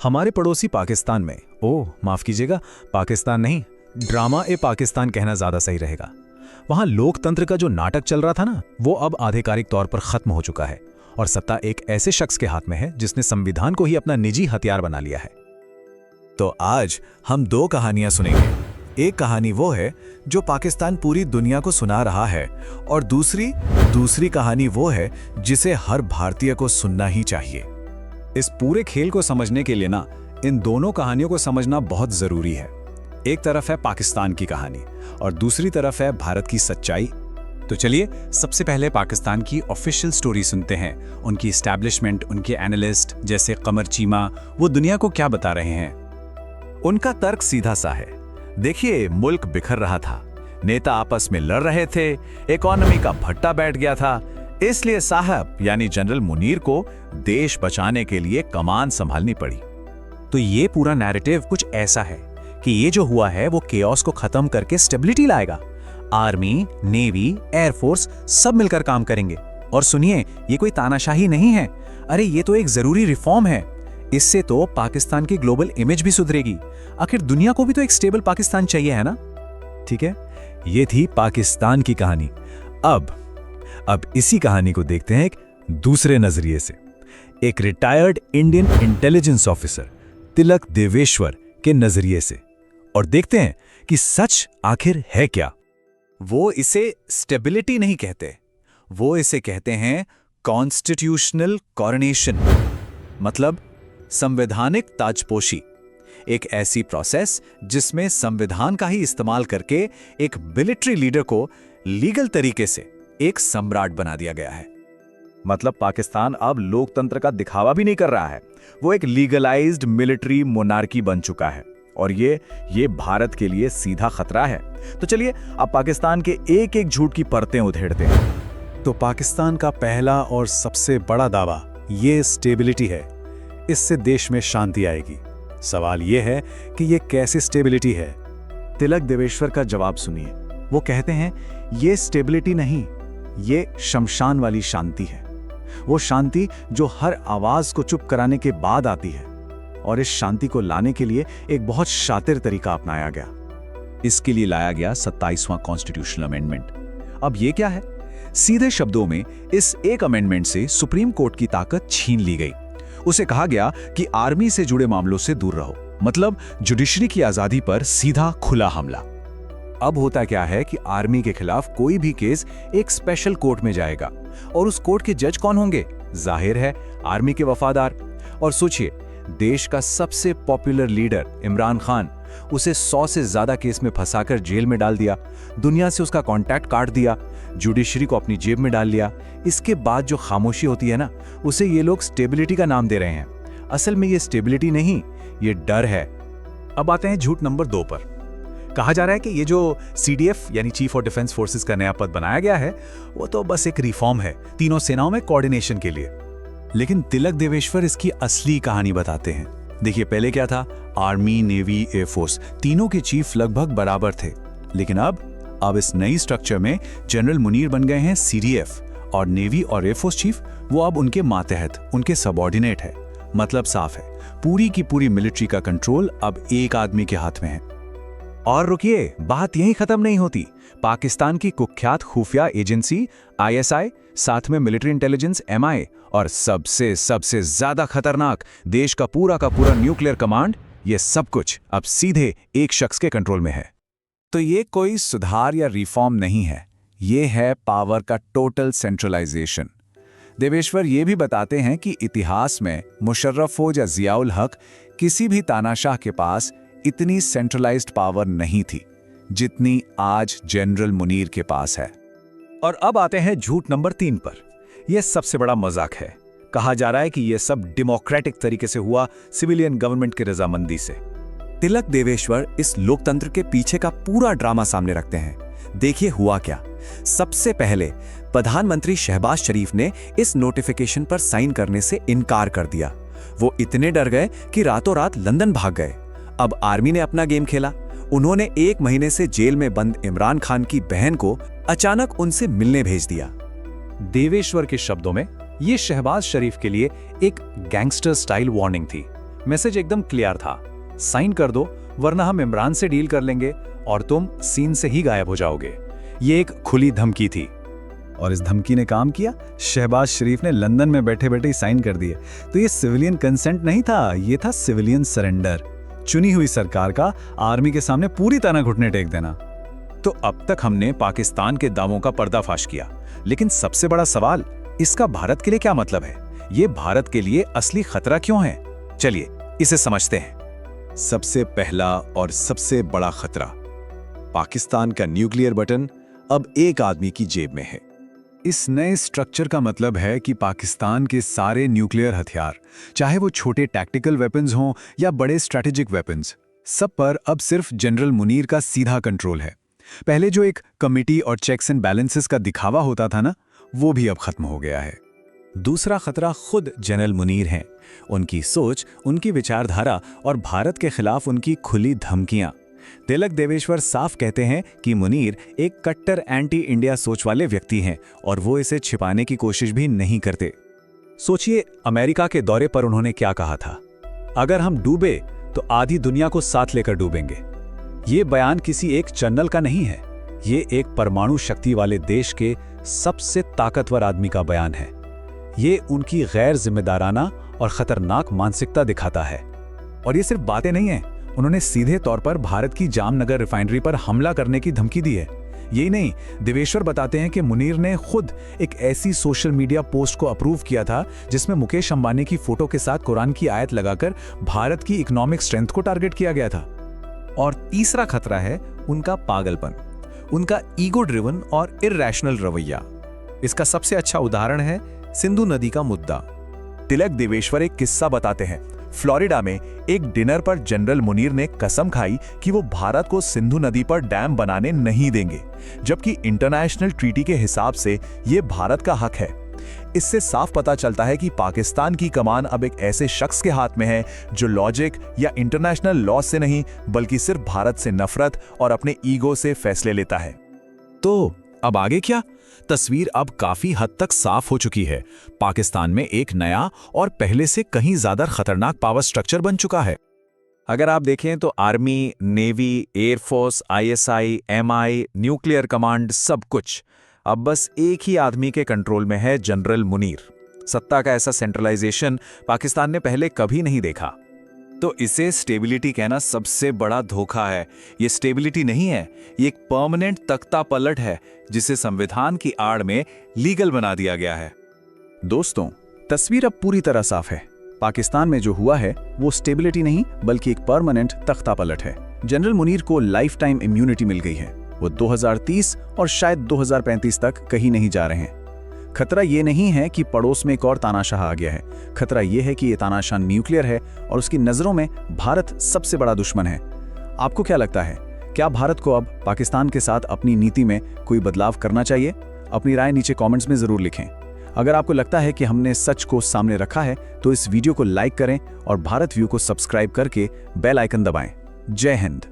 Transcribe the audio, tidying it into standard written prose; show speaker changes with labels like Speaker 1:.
Speaker 1: हमारे पड़ोसी पाकिस्तान में, ओह माफ कीजिएगा, पाकिस्तान नहीं, ड्रामा ए पाकिस्तान कहना ज्यादा सही रहेगा। वहां लोकतंत्र का जो नाटक चल रहा था ना, वो अब आधिकारिक तौर पर खत्म हो चुका है और सत्ता एक ऐसे शख्स के हाथ में है जिसने संविधान को ही अपना निजी हथियार बना लिया है।
Speaker 2: तो आज हम दो कहानियां सुनेंगे। एक कहानी वो है जो पाकिस्तान पूरी दुनिया को सुना रहा है और दूसरी कहानी वो है जिसे हर भारतीय को सुनना ही चाहिए।
Speaker 1: इस पूरे खेल को समझने के लिए ना, इन दोनों कहानियों को समझना बहुत जरूरी है। एक तरफ है पाकिस्तान की कहानी और दूसरी तरफ है भारत की सच्चाई। तो चलिए सबसे पहले पाकिस्तान की ऑफिशियल स्टोरी सुनते हैं। उनकी एस्टैब्लिशमेंट, उनके एनालिस्ट जैसे कमर चीमा, वो दुनिया को क्या बता रहे हैं।
Speaker 2: उनका तर्क सीधा सा है। देखिए, मुल्क बिखर रहा था, नेता आपस में लड़ रहे थे, इकोनॉमी का भट्टा बैठ गया था, इसलिए साहब यानी जनरल मुनीर को देश बचाने के लिए कमान संभालनी पड़ी।
Speaker 1: तो ये पूरा नैरेटिव कुछ ऐसा है कि ये जो हुआ है वो केओस को खत्म करके स्टेबिलिटी लाएगा। आर्मी, नेवी, एयरफोर्स सब मिलकर काम करेंगे। और सुनिए, ये कोई तानाशाही नहीं है, अरे ये तो एक जरूरी रिफॉर्म है। इससे तो पाकिस्तान की ग्लोबल इमेज भी सुधरेगी। आखिर दुनिया को भी तो एक स्टेबल पाकिस्तान चाहिए, है ना। ठीक है, ये थी पाकिस्तान की कहानी। अब इसी कहानी को देखते हैं एक दूसरे नजरिए से, एक रिटायर्ड इंडियन इंटेलिजेंस ऑफिसर तिलक देवेश्वर के नजरिए से, और देखते हैं कि सच आखिर है क्या।
Speaker 2: वो इसे स्टेबिलिटी नहीं कहते, वो इसे कहते हैं कॉन्स्टिट्यूशनल कॉरोनेशन, मतलब संवैधानिक ताजपोशी। एक ऐसी प्रोसेस जिसमें संविधान का ही इस्तेमाल करके एक मिलिट्री लीडर को लीगल तरीके से एक सम्राट बना दिया गया है।
Speaker 3: मतलब पाकिस्तान अब लोकतंत्र का दिखावा भी नहीं कर रहा है, वो एक लीगलाइज्ड मिलिट्री मोनार्की बन चुका है और ये भारत के लिए सीधा खतरा है। तो चलिए अब पाकिस्तान के एक एक झूठ की परतें उधेड़ते हैं।
Speaker 1: तो पाकिस्तान का पहला और सबसे बड़ा दावा ये स्टेबिलिटी है, इससे देश में शांति आएगी। सवाल ये है कि ये कैसे स्टेबिलिटी है।
Speaker 3: तिलक देवेश्वर का जवाब सुनिए। वो कहते हैं ये स्टेबिलिटी नहीं, ये शमशान वाली शांति है। वो शांति जो हर आवाज को चुप कराने के बाद आती है, और इस शांति को लाने के लिए एक बहुत शातिर तरीका अपनाया गया।
Speaker 2: इसके लिए लाया गया 27वां कॉन्स्टिट्यूशनल अमेंडमेंट। अब ये क्या है? सीधे शब्दों में इस एक अमेंडमेंट से सुप्रीम कोर्ट की ताकत छीन ली गई। उसे कहा गया कि आर्मी से जुड़े मामलों से दूर रहो, मतलब जुडिशरी की आजादी पर सीधा खुला हमला। अब होता क्या है कि आर्मी के खिलाफ कोई भी केस एक स्पेशल कोर्ट में जाएगा और उस कोर्ट के जज कौन होंगे? जाहिर है आर्मी के वफादार। और सोचिए, देश का सबसे पॉपुलर लीडर इमरान खान, उसे 100 से ज्यादा केस में फंसाकर जेल में डाल दिया, दुनिया से उसका कांटेक्ट काट दिया, जुडिशरी को अपनी जेब में डाल लिया। इसके बाद जो खामोशी होती है ना, उसे ये लोग स्टेबिलिटी का नाम दे रहे हैं। असल में ये स्टेबिलिटी नहीं, ये डर है।
Speaker 1: अब आते हैं झूठ नंबर 2 पर। कहा जा रहा है कि ये जो CDF यानी चीफ ऑफ डिफेंस फोर्सेस का नया पद बनाया गया है, वो तो बस एक रिफॉर्म है तीनों सेनाओं में कोऑर्डिनेशन के लिए। लेकिन तिलक देवेश्वर इसकी असली कहानी बताते हैं। देखिए, पहले क्या था, आर्मी, नेवी, एयरफोर्स तीनों के चीफ लगभग बराबर थे। लेकिन अब इस नई स्ट्रक्चर में जनरल मुनीर बन गए हैं CDF, और नेवी और एयरफोर्स चीफ वो अब उनके मातहत, उनके सबऑर्डिनेट है। मतलब साफ है, पूरी की पूरी मिलिट्री का कंट्रोल अब एक आदमी के हाथ में है। और रुकिए, बात यहीं खत्म नहीं होती। पाकिस्तान की कुख्यात खुफिया एजेंसी ISI, साथ में मिलिट्री इंटेलिजेंस MI, और सबसे ज्यादा खतरनाक देश का पूरा न्यूक्लियर कमांड, ये सब कुछ अब सीधे एक शख्स के कंट्रोल में है।
Speaker 2: तो ये कोई सुधार या रिफॉर्म नहीं है, ये है पावर का टोटल सेंट्रलाइजेशन। देवेश्वर ये भी बताते हैं कि इतिहास में मुशर्रफ हो या जियाउल हक, किसी भी तानाशाह के पास इतनी सेंट्रलाइज्ड पावर नहीं थी जितनी आज जनरल मुनीर के पास है।
Speaker 1: और अब आते हैं झूठ नंबर 3 पर। यह सबसे बड़ा मजाक है। कहा जा रहा है कि यह सब डेमोक्रेटिक तरीके से हुआ, सिविलियन गवर्नमेंट की रजामंदी से।
Speaker 4: तिलक देवेश्वर इस लोकतंत्र के पीछे का पूरा ड्रामा सामने रखते हैं। देखिए हुआ क्या। सबसे पहले प्रधानमंत्री शहबाज शरीफ ने इस नोटिफिकेशन पर साइन करने से इनकार कर दिया। वो इतने डर गए कि रातों रात लंदन भाग गए। अब आर्मी ने अपना गेम खेला। उन्होंने 1 महीने से जेल में बंद इमरान खान की बहन को अचानक उनसे मिलने भेज दिया।
Speaker 1: देवेश्वर के शब्दों में, यह शहबाज शरीफ के लिए एक गैंगस्टर स्टाइल वार्निंग थी।
Speaker 3: मैसेज एकदम क्लियर था, साइन कर दो वरना हम इमरान से डील कर लेंगे और तुम सीन से ही गायब हो जाओगे। ये एक खुली धमकी थी।
Speaker 1: और इस धमकी ने काम किया। शहबाज शरीफ ने लंदन में बैठे बैठे ही साइन कर दिए। तो ये सिविलियन कंसेंट नहीं था, ये था सिविलियन सरेंडर। चुनी हुई सरकार का आर्मी के सामने पूरी तरह घुटने टेक देना।
Speaker 2: तो अब तक हमने पाकिस्तान के दावों का पर्दाफाश किया, लेकिन सबसे बड़ा सवाल, इसका भारत के लिए क्या मतलब है? ये भारत के लिए असली खतरा क्यों है? चलिए इसे समझते हैं। सबसे पहला और सबसे बड़ा खतरा, पाकिस्तान का न्यूक्लियर बटन अब एक आदमी की जेब में है।
Speaker 1: इस नए स्ट्रक्चर का मतलब है कि पाकिस्तान के सारे न्यूक्लियर हथियार, चाहे वो छोटे टैक्टिकल वेपन्स हों या बड़े स्ट्रैटेजिक वेपन्स, सब पर अब सिर्फ जनरल मुनीर का सीधा कंट्रोल है। पहले जो एक कमिटी और चेक्स एंड बैलेंसेस का दिखावा होता था ना, वो भी अब खत्म हो गया है।
Speaker 2: दूसरा खतरा खुद जनरल मुनीर हैं। उनकी सोच, उनकी विचारधारा और भारत के खिलाफ उनकी खुली धमकियां। तिलक देवेश्वर साफ कहते हैं कि मुनीर एक कट्टर एंटी इंडिया सोच वाले व्यक्ति हैं और वो इसे छिपाने की कोशिश भी नहीं करते। सोचिए, अमेरिका के दौरे पर उन्होंने क्या कहा था, अगर हम डूबे तो आधी दुनिया को साथ लेकर डूबेंगे। ये बयान किसी एक जनरल का नहीं है, ये एक परमाणु शक्ति वाले देश के सबसे ताकतवर आदमी का बयान है। ये उनकी गैर जिम्मेदाराना और खतरनाक मानसिकता दिखाता है।
Speaker 1: और ये सिर्फ बातें नहीं हैं, उन्होंने सीधे तौर पर भारत की जामनगर रिफाइनरी पर हमला करने की धमकी दी है। यही नहीं, देवेश्वर बताते हैं कि मुनीर ने खुद एक ऐसी सोशल मीडिया पोस्ट को अप्रूव किया था जिसमें मुकेश अंबानी की फोटो के साथ कुरान की आयत लगाकर भारत की इकोनॉमिक स्ट्रेंथ को टारगेट किया गया था।
Speaker 2: और तीसरा खतरा है उनका पागलपन, उनका ईगो ड्रिवन और इरैशनल रवैया। इसका सबसे अच्छा उदाहरण है सिंधु नदी का मुद्दा। तिलक देवेश्वर एक किस्सा बताते हैं। फ्लोरिडा में एक डिनर पर जनरल मुनीर ने कसम खाई कि वो भारत को सिंधु नदी पर डैम बनाने नहीं देंगे, जबकि इंटरनेशनल ट्रीटी के हिसाब से ये भारत का हक है। इससे साफ पता चलता है कि पाकिस्तान की कमान अब एक ऐसे शख्स के हाथ में है जो लॉजिक या इंटरनेशनल लॉ से नहीं बल्कि सिर्फ भारत से नफरत और अपने ईगो से फैसले लेता है।
Speaker 1: तो अब आगे क्या? तस्वीर अब काफी हद तक साफ हो चुकी है। पाकिस्तान में एक नया और पहले से कहीं ज्यादा खतरनाक पावर स्ट्रक्चर बन चुका है।
Speaker 2: अगर आप देखें तो army, navy, air force, ISI, MI, nuclear command, सब कुछ अब बस एक ही आदमी के कंट्रोल में है, जनरल मुनीर। सत्ता का ऐसा सेंट्रलाइजेशन पाकिस्तान ने पहले कभी नहीं देखा। तो इसे स्टेबिलिटी कहना सबसे बड़ा धोखा है। ये स्टेबिलिटी नहीं है, ये एक परमानेंट तख्ता पलट है जिसे संविधान की आड़ में लीगल बना दिया गया है।
Speaker 3: दोस्तों, तस्वीर अब पूरी तरह साफ है। पाकिस्तान में जो हुआ है वो स्टेबिलिटी नहीं बल्कि एक परमानेंट तख्ता पलट है। जनरल मुनीर को लाइफ टाइम इम्यूनिटी मिल गई है। वो 2030 और शायद 2035 तक कहीं नहीं जा रहे हैं। खतरा ये नहीं है कि पड़ोस में एक और तानाशाह आ गया है। खतरा ये है कि ये तानाशाह न्यूक्लियर है और उसकी नजरों में भारत सबसे बड़ा दुश्मन है। आपको क्या लगता है, क्या भारत को अब पाकिस्तान के साथ अपनी नीति में कोई बदलाव करना चाहिए? अपनी राय नीचे कमेंट्स में जरूर लिखें। अगर आपको लगता है कि हमने सच को सामने रखा है तो इस वीडियो को लाइक करें और भारत व्यू को सब्सक्राइब करके बेल आइकन दबाएं। जय हिंद।